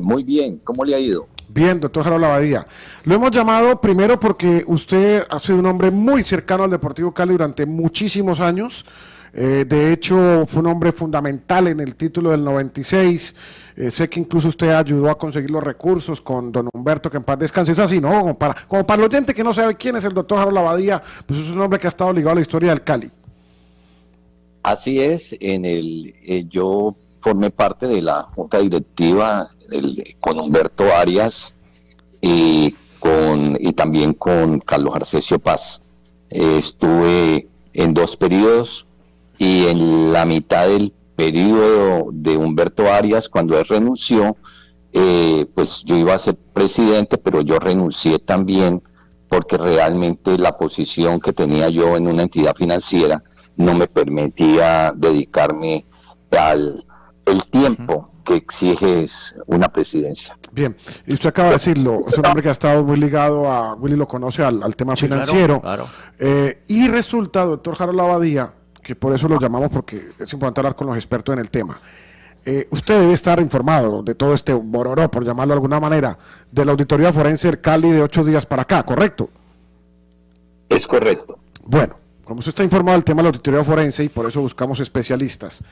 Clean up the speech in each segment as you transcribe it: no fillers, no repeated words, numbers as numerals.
Muy bien, ¿cómo le ha ido? Bien, doctor Harold Abadía. Lo hemos llamado primero porque usted ha sido un hombre muy cercano al Deportivo Cali durante muchísimos años. De hecho, fue un hombre fundamental en el título del 96. Sé que incluso usted ayudó a conseguir los recursos con don Humberto, que en paz descanse. Es así, ¿no? Como para el oyente que no sabe quién es el doctor Harold Abadía, pues es un hombre que ha estado ligado a la historia del Cali. Así es, yo formé parte de la junta directiva con Humberto Arias y también con Carlos Arcesio Paz. Estuve en 2 periodos y en la mitad del periodo de Humberto Arias, cuando él renunció, pues yo iba a ser presidente, pero yo renuncié también porque realmente la posición que tenía yo en una entidad financiera no me permitía dedicarme al el tiempo que exige una presidencia. Bien, y usted acaba de decirlo, es un hombre que ha estado muy ligado a, Willy lo conoce, al tema financiero. Claro. Y resulta, doctor Harold Abadía, que por eso lo llamamos porque es importante hablar con los expertos en el tema. Usted debe estar informado de todo este bororó, por llamarlo de alguna manera, de la auditoría forense del Cali de 8 días para acá, ¿correcto? Es correcto. Bueno, como usted está informado del tema de la auditoría forense y por eso buscamos especialistas,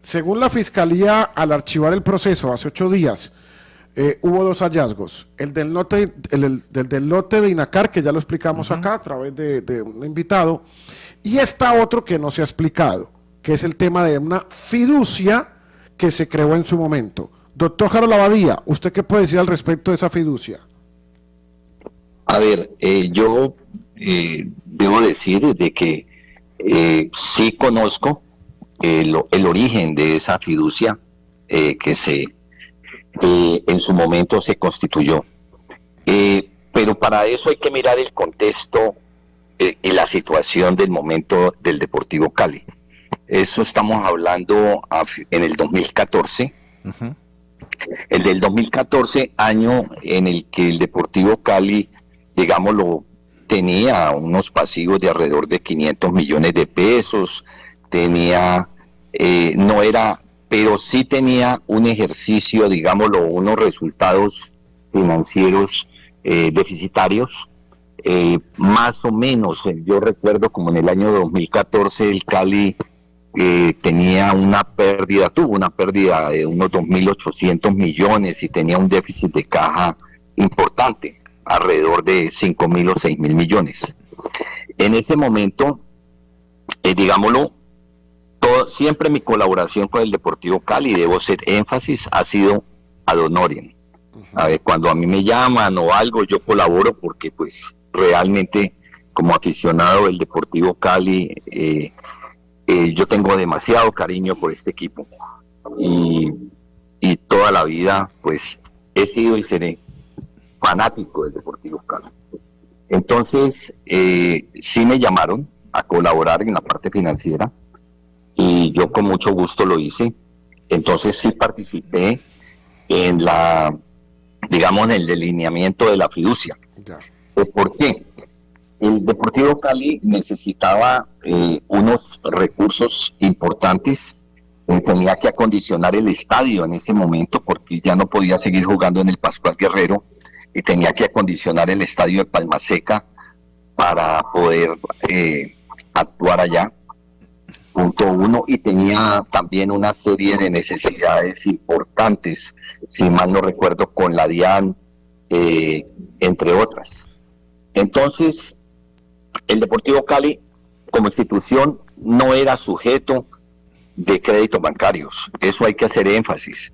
según la Fiscalía, al archivar el proceso hace 8 días, hubo 2 hallazgos. El del lote de INACAR, que ya lo explicamos acá a través de un invitado, y está otro que no se ha explicado, que es el tema de una fiducia que se creó en su momento. Doctor Harold Abadía, ¿usted qué puede decir al respecto de esa fiducia? A ver, yo debo decir de que sí conozco el origen de esa fiducia que en su momento se constituyó. Pero para eso hay que mirar el contexto y la situación del momento del Deportivo Cali. Eso estamos hablando en el 2014. Uh-huh. El del 2014, año en el que el Deportivo Cali, digámoslo, tenía unos pasivos de alrededor de 500 millones de pesos, no era, pero sí tenía un ejercicio, digámoslo, unos resultados financieros deficitarios, más o menos. Yo recuerdo como en el año 2014 el Cali tuvo una pérdida de unos 2.800 millones y tenía un déficit de caja importante, alrededor de 5.000 o 6.000 millones. En ese momento, digámoslo, siempre mi colaboración con el Deportivo Cali, debo hacer énfasis, ha sido ad honorem. A ver, cuando a mí me llaman o algo, yo colaboro porque pues realmente como aficionado del Deportivo Cali, yo tengo demasiado cariño por este equipo y toda la vida pues he sido y seré fanático del Deportivo Cali. Entonces, sí me llamaron a colaborar en la parte financiera y yo con mucho gusto lo hice. Entonces sí participé en en el delineamiento de la fiducia. ¿Por qué? El Deportivo Cali necesitaba unos recursos importantes. Tenía que acondicionar el estadio en ese momento porque ya no podía seguir jugando en el Pascual Guerrero y tenía que acondicionar el estadio de Palmaseca para poder actuar allá. Punto 1, y tenía también una serie de necesidades importantes, si mal no recuerdo, con la DIAN, entre otras. Entonces, el Deportivo Cali, como institución, no era sujeto de créditos bancarios. Eso hay que hacer énfasis.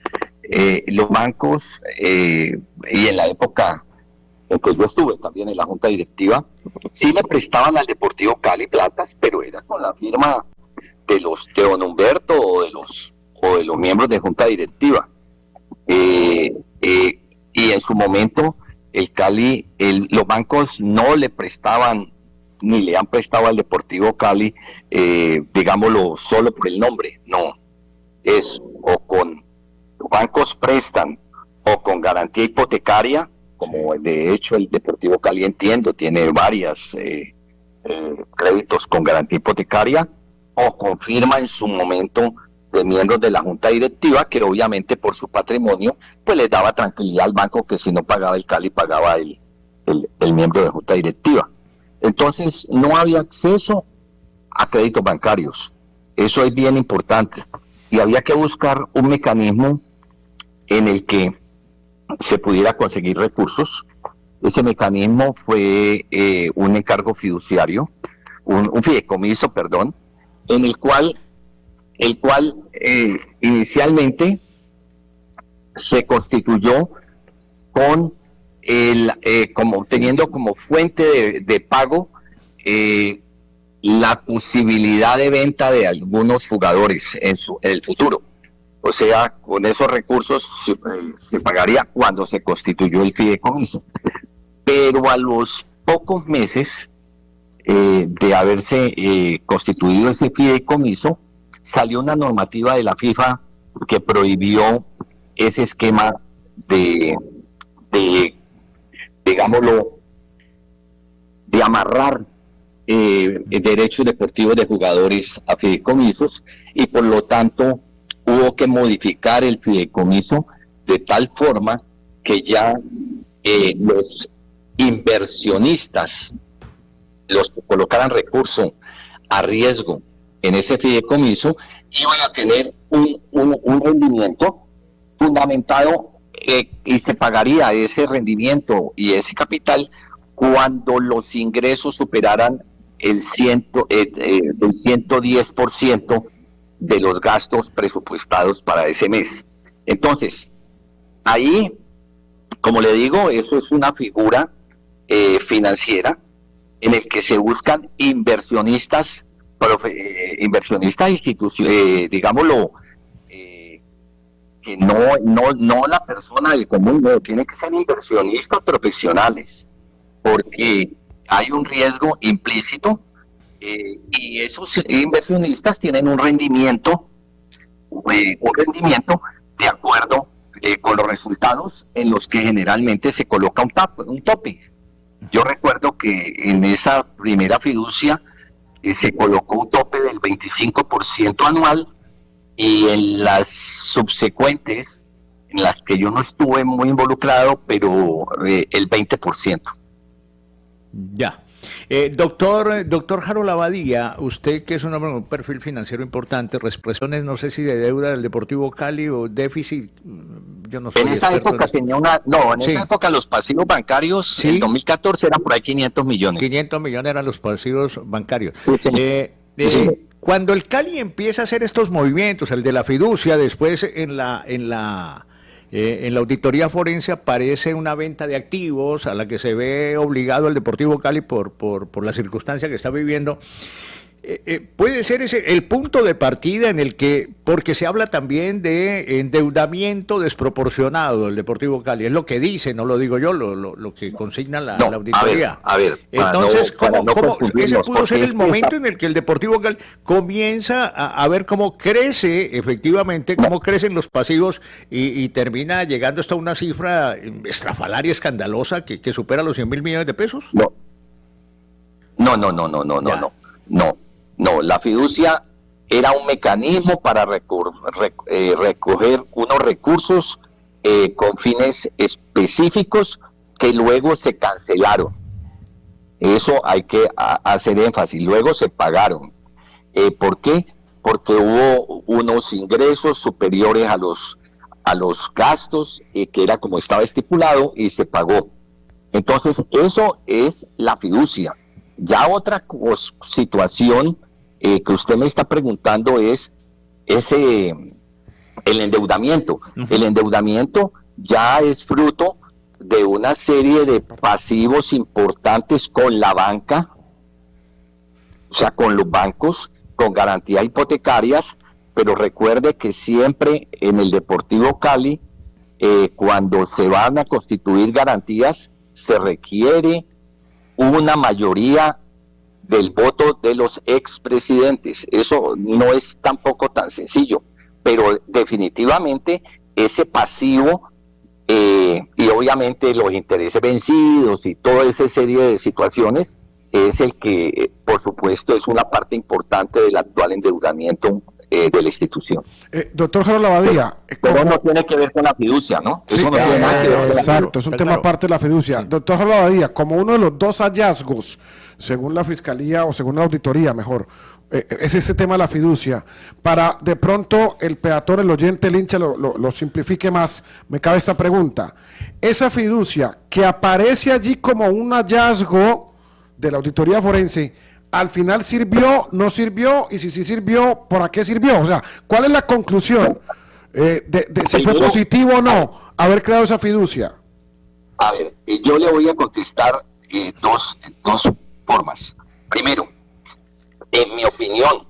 Los bancos, y en la época en que yo estuve también en la junta directiva, sí le prestaban al Deportivo Cali platas, pero era con la firma de don Humberto o de los miembros de junta directiva. Y en su momento el Cali, los bancos no le prestaban ni le han prestado al Deportivo Cali, digámoslo, solo por el nombre. No, es o con bancos prestan o con garantía hipotecaria, como de hecho el Deportivo Cali, entiendo, tiene varias créditos con garantía hipotecaria, o confirma en su momento de miembros de la junta directiva, que obviamente por su patrimonio, pues les daba tranquilidad al banco que si no pagaba el Cali, pagaba el miembro de junta directiva. Entonces, no había acceso a créditos bancarios. Eso es bien importante. Y había que buscar un mecanismo en el que se pudiera conseguir recursos. Ese mecanismo fue un encargo fiduciario, un fideicomiso, perdón, en el cual inicialmente se constituyó con teniendo como fuente de pago la posibilidad de venta de algunos jugadores en el futuro. O sea, con esos recursos se pagaría cuando se constituyó el fideicomiso. Pero a los pocos meses de haberse constituido ese fideicomiso, salió una normativa de la FIFA que prohibió ese esquema de digámoslo, de amarrar derechos deportivos de jugadores a fideicomisos, y por lo tanto hubo que modificar el fideicomiso de tal forma que ya los inversionistas, los que colocaran recurso a riesgo en ese fideicomiso, iban a tener un rendimiento fundamentado y se pagaría ese rendimiento y ese capital cuando los ingresos superaran el 110% de los gastos presupuestados para ese mes. Entonces, ahí, como le digo, eso es una figura financiera en el que se buscan inversionistas digámoslo, que no la persona del común, no, tiene que ser inversionistas profesionales, porque hay un riesgo implícito y esos inversionistas tienen un rendimiento de acuerdo con los resultados en los que generalmente se coloca un tope. Yo recuerdo que en esa primera fiducia se colocó un tope del 25% anual, y en las subsecuentes, en las que yo no estuve muy involucrado, pero el 20%. Ya. Doctor Harold Abadía, usted que es un hombre con un perfil financiero importante, respresiones, no sé si de deuda del Deportivo Cali o déficit, yo no sé. En esa época esa época los pasivos bancarios, ¿sí? En 2014 eran por ahí 500 millones. 500 millones eran los pasivos bancarios. Sí. Sí. Cuando el Cali empieza a hacer estos movimientos, el de la fiducia, después en la auditoría forense aparece una venta de activos a la que se ve obligado el Deportivo Cali por la circunstancia que está viviendo. Puede ser ese el punto de partida en el que, porque se habla también de endeudamiento desproporcionado del Deportivo Cali, es lo que dice, no lo digo yo, lo que consigna la auditoría. A ver, entonces, ¿cómo ese pudo ser el momento en el que el Deportivo Cali comienza a ver cómo crece efectivamente, cómo crecen los pasivos y termina llegando hasta una cifra estrafalaria, escandalosa, que supera los 100.000 millones de pesos? No, la fiducia era un mecanismo para recoger unos recursos con fines específicos que luego se cancelaron. Eso hay que hacer énfasis. Luego se pagaron. ¿Por qué? Porque hubo unos ingresos superiores a los gastos, que era como estaba estipulado, y se pagó. Entonces, eso es la fiducia. Ya otra situación que usted me está preguntando es el endeudamiento. Uh-huh. El endeudamiento ya es fruto de una serie de pasivos importantes con la banca, o sea, con los bancos, con garantías hipotecarias, pero recuerde que siempre en el Deportivo Cali, cuando se van a constituir garantías, se requiere una mayoría del voto de los expresidentes. Eso no es tampoco tan sencillo, pero definitivamente ese pasivo y obviamente los intereses vencidos y toda esa serie de situaciones es el que, por supuesto, es una parte importante del actual endeudamiento de la institución. Doctor Harold Abadía, Pero no tiene que ver con la fiducia, ¿no? Eso no tiene nada que ver con la fiducia. exacto, es un tema aparte de la fiducia. Doctor Harold Abadía, como uno de los dos hallazgos, según la Fiscalía o según la auditoría, mejor, es ese tema de la fiducia, para de pronto el peatón, el oyente, el hincha lo simplifique más, me cabe esta pregunta. Esa fiducia que aparece allí como un hallazgo de la auditoría forense, al final sirvió, no sirvió, y si sí sirvió, ¿para qué sirvió? O sea, ¿cuál es la conclusión de si fue positivo o no haber creado esa fiducia? A ver, yo le voy a contestar dos formas. Primero, en mi opinión,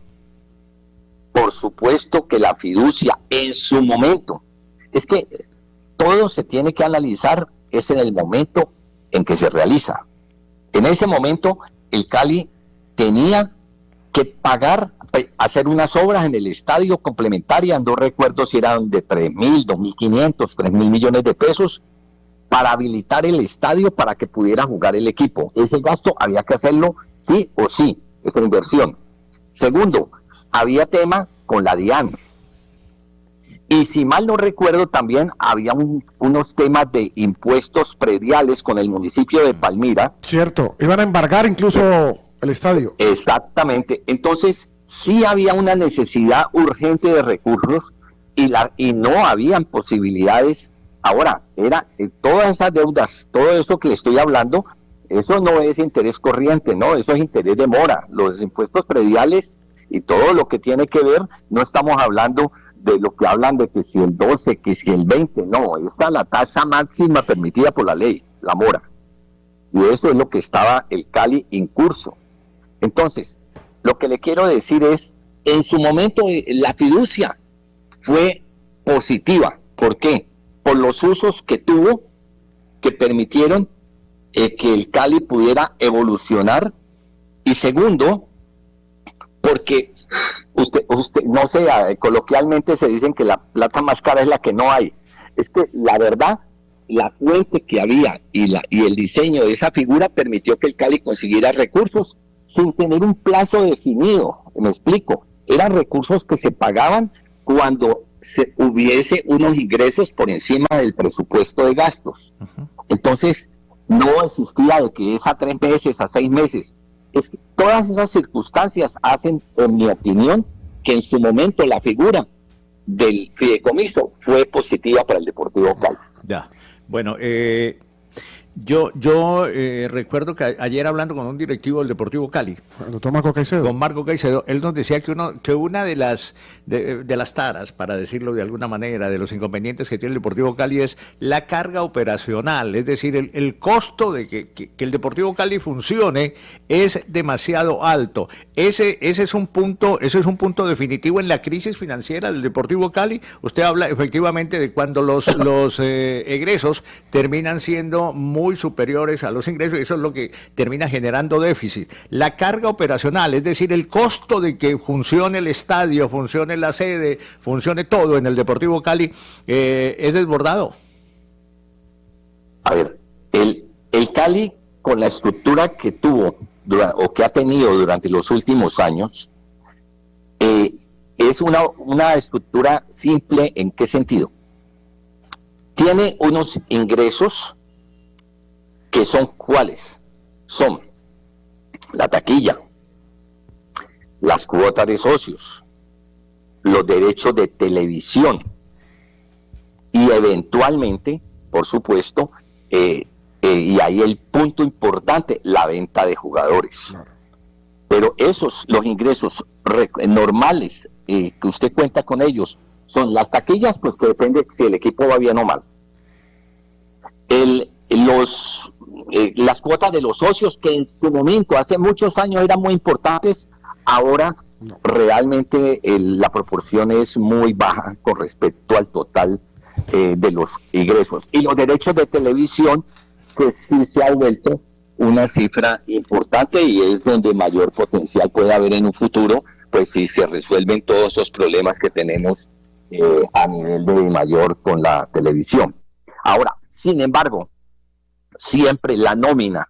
por supuesto que la fiducia en su momento, es que todo se tiene que analizar es en el momento en que se realiza. En ese momento, el Cali tenía que pagar, hacer unas obras en el estadio complementarias, no recuerdo si eran de 3.000, 2.500, 3.000 millones de pesos, para habilitar el estadio para que pudiera jugar el equipo. Ese gasto había que hacerlo sí o sí, esa inversión. Segundo, había tema con la DIAN. Y si mal no recuerdo, también había unos temas de impuestos prediales con el municipio de Palmira. Cierto, iban a embargar incluso el estadio. Exactamente. Entonces, sí había una necesidad urgente de recursos y no habían posibilidades. Ahora, todas esas deudas, todo eso que le estoy hablando, eso no es interés corriente, no, eso es interés de mora. Los impuestos prediales y todo lo que tiene que ver, no estamos hablando de lo que hablan de que si el 12, que si el 20, no, esa es la tasa máxima permitida por la ley, la mora. Y eso es lo que estaba el Cali en curso. Entonces, lo que le quiero decir es, en su momento la fiducia fue positiva. ¿Por qué? Por los usos que tuvo, que permitieron que el Cali pudiera evolucionar. Y segundo, porque usted no sé, coloquialmente se dicen que la plata más cara es la que no hay. Es que la verdad, la fuente que había y el diseño de esa figura permitió que el Cali consiguiera recursos sin tener un plazo definido. Me explico, eran recursos que se pagaban cuando hubiese unos ingresos por encima del presupuesto de gastos. Entonces, no existía de que es a 3 meses, a 6 meses. Es que todas esas circunstancias hacen, en mi opinión, que en su momento la figura del fideicomiso fue positiva para el Deportivo Cali. Ya, bueno, yo recuerdo que ayer hablando con un directivo del Deportivo Cali, doctor Marco Caicedo. Con Marco Caicedo, él nos decía que una de las taras, para decirlo de alguna manera, de los inconvenientes que tiene el Deportivo Cali es la carga operacional, es decir, el costo de que el Deportivo Cali funcione es demasiado alto. Ese es un punto definitivo en la crisis financiera del Deportivo Cali. Usted habla efectivamente de cuando los egresos terminan siendo muy superiores a los ingresos, y eso es lo que termina generando déficit. La carga operacional, es decir, el costo de que funcione el estadio, funcione la sede, funcione todo en el Deportivo Cali, es desbordado. A ver, el Cali, con la estructura que tuvo o que ha tenido durante los últimos años, es una estructura simple. ¿En qué sentido? Tiene unos ingresos que son ¿cuáles? Son la taquilla, las cuotas de socios, los derechos de televisión y eventualmente, por supuesto, y ahí el punto importante, la venta de jugadores. Pero los ingresos normales que usted cuenta con ellos son las taquillas, pues que depende si el equipo va bien o mal. Las cuotas de los socios, que en su momento, hace muchos años, eran muy importantes, ahora realmente la proporción es muy baja con respecto al total de los ingresos. Y los derechos de televisión, que sí se ha vuelto una cifra importante y es donde mayor potencial puede haber en un futuro, pues si se resuelven todos esos problemas que tenemos a nivel de mayor con la televisión. Ahora, sin embargo, siempre la nómina,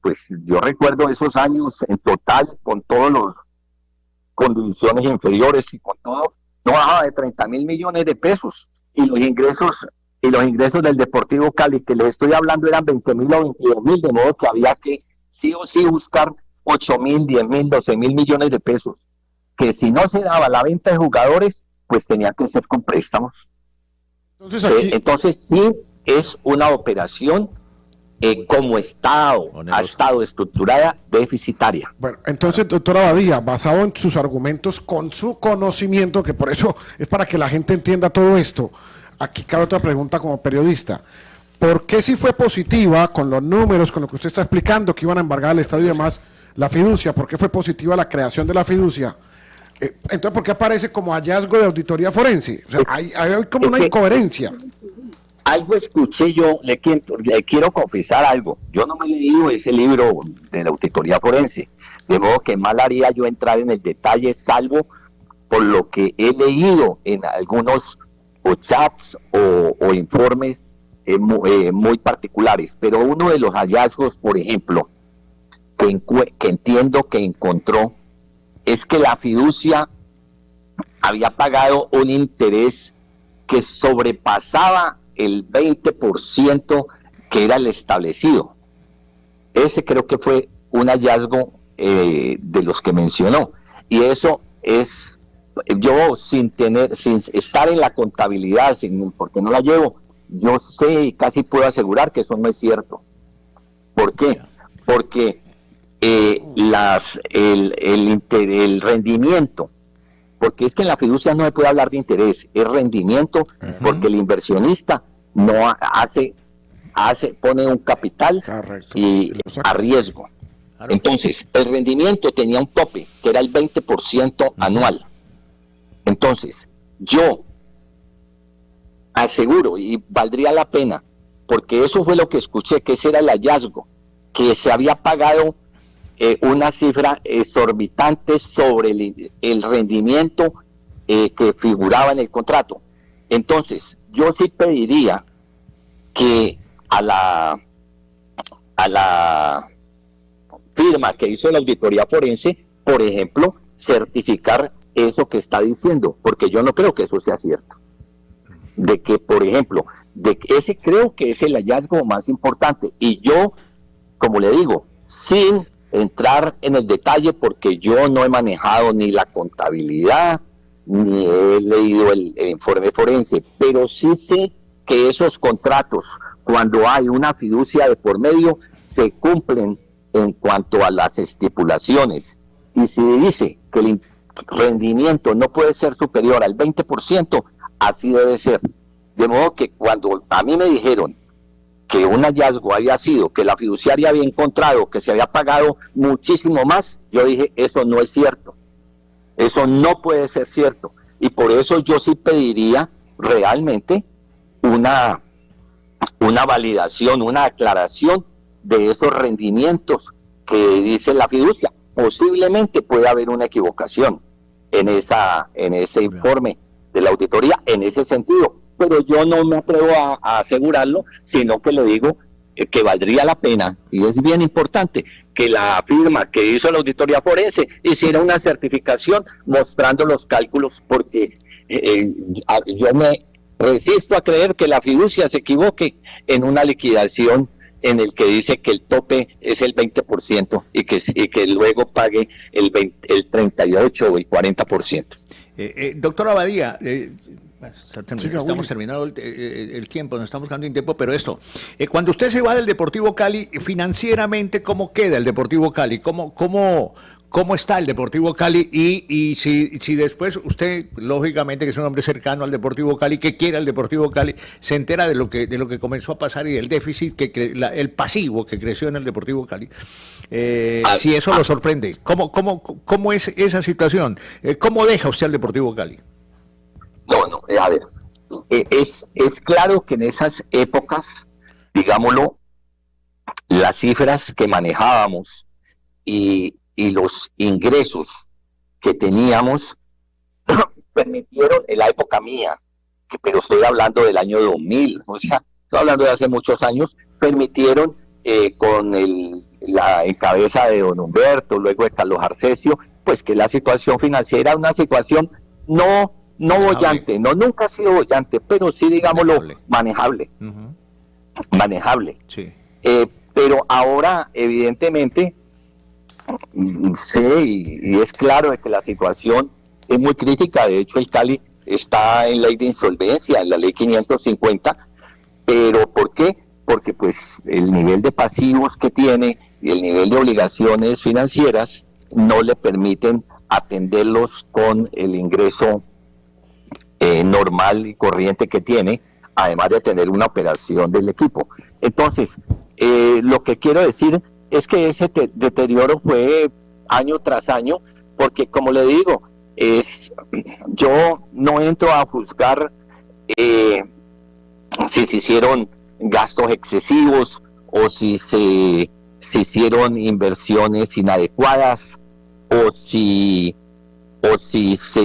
pues yo recuerdo esos años en total con todos con divisiones inferiores y con todo, no bajaba de 30.000 millones de pesos. Y los ingresos del Deportivo Cali, que les estoy hablando, eran 20.000 o 22.000, de modo que había que sí o sí buscar 8.000, 10.000, 12.000 millones de pesos, que si no se daba la venta de jugadores, pues tenía que ser con préstamos. Entonces sí es una operación como ha estado estructurada, deficitaria. Bueno, entonces, doctor Abadía, basado en sus argumentos, con su conocimiento, que por eso es para que la gente entienda todo esto, aquí cabe otra pregunta como periodista. ¿Por qué si fue positiva con los números, con lo que usted está explicando, que iban a embargar el estadio y demás, la fiducia? ¿Por qué fue positiva la creación de la fiducia? Entonces, ¿por qué aparece como hallazgo de auditoría forense? O sea, hay como una incoherencia. Algo escuché yo, le quiero confesar algo. Yo no me he leído ese libro de la auditoría forense, de modo que mal haría yo entrar en el detalle, salvo por lo que he leído en algunos chats o informes muy particulares. Pero uno de los hallazgos, por ejemplo, que entiendo que encontró, es que la fiducia había pagado un interés que sobrepasaba el 20% que era el establecido. Ese creo que fue un hallazgo de los que mencionó. Y eso es, yo sin estar en la contabilidad, porque no la llevo, yo sé y casi puedo asegurar que eso no es cierto. ¿Por qué? Porque el rendimiento, porque es que en la fiducia no se puede hablar de interés, es rendimiento, porque el inversionista no pone un capital y a riesgo. Entonces, el rendimiento tenía un tope, que era el 20% anual. Entonces, yo aseguro, y valdría la pena, porque eso fue lo que escuché, que ese era el hallazgo, que se había pagado una cifra exorbitante sobre el rendimiento que figuraba en el contrato. Entonces, yo sí pediría que a la firma que hizo la auditoría forense, por ejemplo, certificar eso que está diciendo, porque yo no creo que eso sea cierto. De que, por ejemplo, ese creo que es el hallazgo más importante. Y yo, como le digo, sin entrar en el detalle, porque yo no he manejado ni la contabilidad, ni he leído el informe forense, pero sí sé que esos contratos, cuando hay una fiducia de por medio, se cumplen en cuanto a las estipulaciones. Y si dice que el rendimiento no puede ser superior al 20%, así debe ser. De modo que cuando a mí me dijeron que un hallazgo había sido que la fiduciaria había encontrado que se había pagado muchísimo más, yo dije, eso no es cierto, eso no puede ser cierto, y por eso yo sí pediría realmente una validación, una aclaración de esos rendimientos que dice la fiducia. Posiblemente puede haber una equivocación en ese informe de la auditoría en ese sentido, pero yo no me atrevo a asegurarlo, sino que le digo que valdría la pena, y es bien importante, que la firma que hizo la auditoría forense hiciera una certificación mostrando los cálculos, porque yo me resisto a creer que la fiducia se equivoque en una liquidación en el que dice que el tope es el 20% y que luego pague el 38 o el 40%. Doctor Abadía, estamos terminando el tiempo, nos estamos quedando en tiempo, pero esto, cuando usted se va del Deportivo Cali, financieramente, ¿cómo queda el Deportivo Cali? ¿Cómo está el Deportivo Cali? Y si después usted, lógicamente, que es un hombre cercano al Deportivo Cali, que quiere al Deportivo Cali, se entera de lo que comenzó a pasar y del déficit, el pasivo que creció en el Deportivo Cali, si eso lo sorprende, ¿cómo es esa situación? ¿Cómo deja usted al Deportivo Cali? No, a ver, es claro que en esas épocas, digámoslo, las cifras que manejábamos y los ingresos que teníamos permitieron, en la época mía, pero estoy hablando del año 2000, o sea, estoy hablando de hace muchos años, permitieron con en cabeza de don Humberto, luego de Carlos Arcesio, pues que la situación financiera es una situación no Manejable. bollante, no, nunca ha sido bollante, pero sí, digámoslo, Manejable. manejable. Sí. Pero ahora, evidentemente, sé y es claro de que la situación es muy crítica. De hecho, el Cali está en ley de insolvencia, en la ley 550. ¿Pero por qué? Porque pues el nivel de pasivos que tiene y el nivel de obligaciones financieras no le permiten atenderlos con el ingreso normal y corriente que tiene, además de tener una operación del equipo. Entonces, lo que quiero decir es que ese deterioro fue año tras año, porque como le digo, yo no entro a juzgar si se hicieron gastos excesivos o si se hicieron inversiones inadecuadas o si se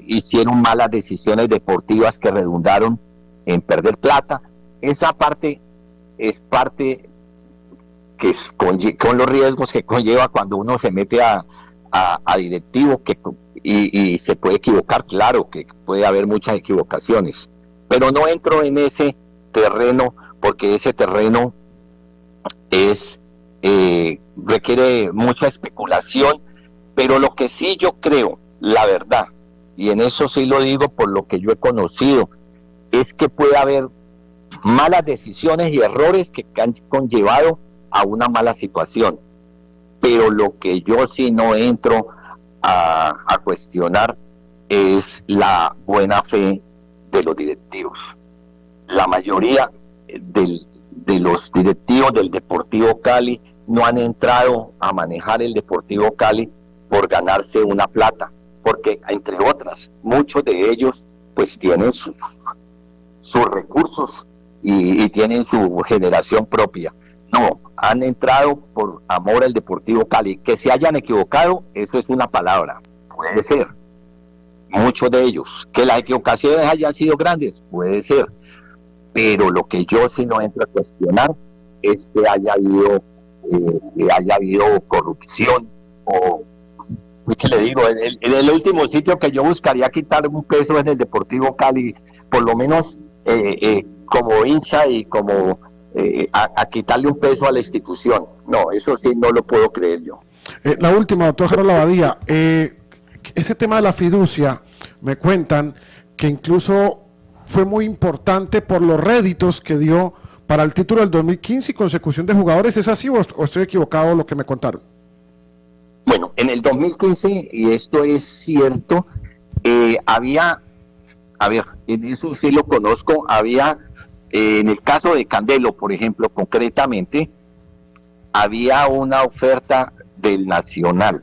hicieron malas decisiones deportivas que redundaron en perder plata. Esa parte es parte que es con los riesgos que conlleva cuando uno se mete a directivo y se puede equivocar. Claro que puede haber muchas equivocaciones, pero no entro en ese terreno porque ese terreno requiere mucha especulación. Pero lo que sí yo creo, la verdad, y en eso sí lo digo por lo que yo he conocido, es que puede haber malas decisiones y errores que han conllevado a una mala situación. Pero lo que yo sí no entro a cuestionar es la buena fe de los directivos. La mayoría de los directivos del Deportivo Cali no han entrado a manejar el Deportivo Cali por ganarse una plata, porque entre otras, muchos de ellos pues tienen sus recursos y tienen su generación propia. No, han entrado por amor al Deportivo Cali. Que se hayan equivocado, eso es una palabra, puede ser, muchos de ellos. Que las equivocaciones hayan sido grandes, puede ser, pero lo que yo sí no entro a cuestionar es que haya habido corrupción o, ¿qué le digo? En el último sitio que yo buscaría quitar un peso es el Deportivo Cali, por lo menos como hincha y como a quitarle un peso a la institución. No, eso sí no lo puedo creer yo. La última, doctor Harold Abadía, ese tema de la fiducia, me cuentan que incluso fue muy importante por los réditos que dio para el título del 2015 y consecución de jugadores. ¿Es así o estoy equivocado lo que me contaron? Bueno, en el 2015, y esto es cierto, había, a ver, en eso sí lo conozco, había, en el caso de Candelo, por ejemplo, concretamente, había una oferta del Nacional,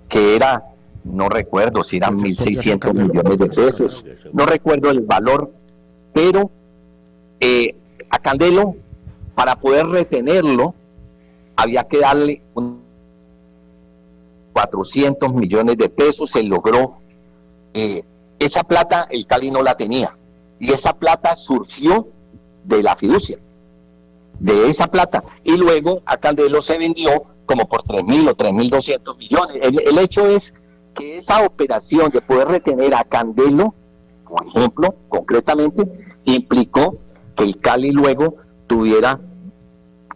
que era, no recuerdo si eran 1.600 millones de pesos, no recuerdo el valor, pero a Candelo, para poder retenerlo, había que darle 400 millones de pesos, se logró. Esa plata el Cali no la tenía, y esa plata surgió de la fiducia, de esa plata, y luego a Candelo se vendió como por 3.000 o 3.200 millones. El hecho es que esa operación de poder retener a Candelo, por ejemplo, concretamente, implicó que el Cali luego tuviera,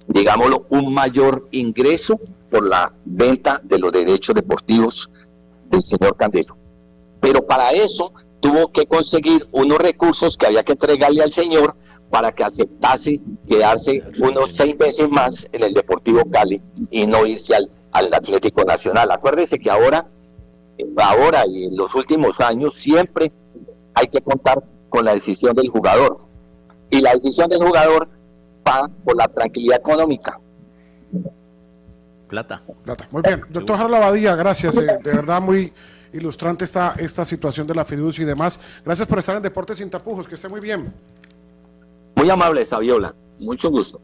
digámoslo, un mayor ingreso por la venta de los derechos deportivos del señor Candelo. Pero para eso tuvo que conseguir unos recursos que había que entregarle al señor para que aceptase quedarse unos 6 meses más en el Deportivo Cali y no irse al Atlético Nacional. Acuérdese que ahora y en los últimos años siempre hay que contar con la decisión del jugador, y la decisión del jugador va por la tranquilidad económica. Plata. Muy bien, doctor Harold Abadía, gracias, de verdad muy ilustrante esta situación de la fiducia y demás. Gracias por estar en Deportes Sin Tapujos, que esté muy bien. Muy amable, Saviola, mucho gusto.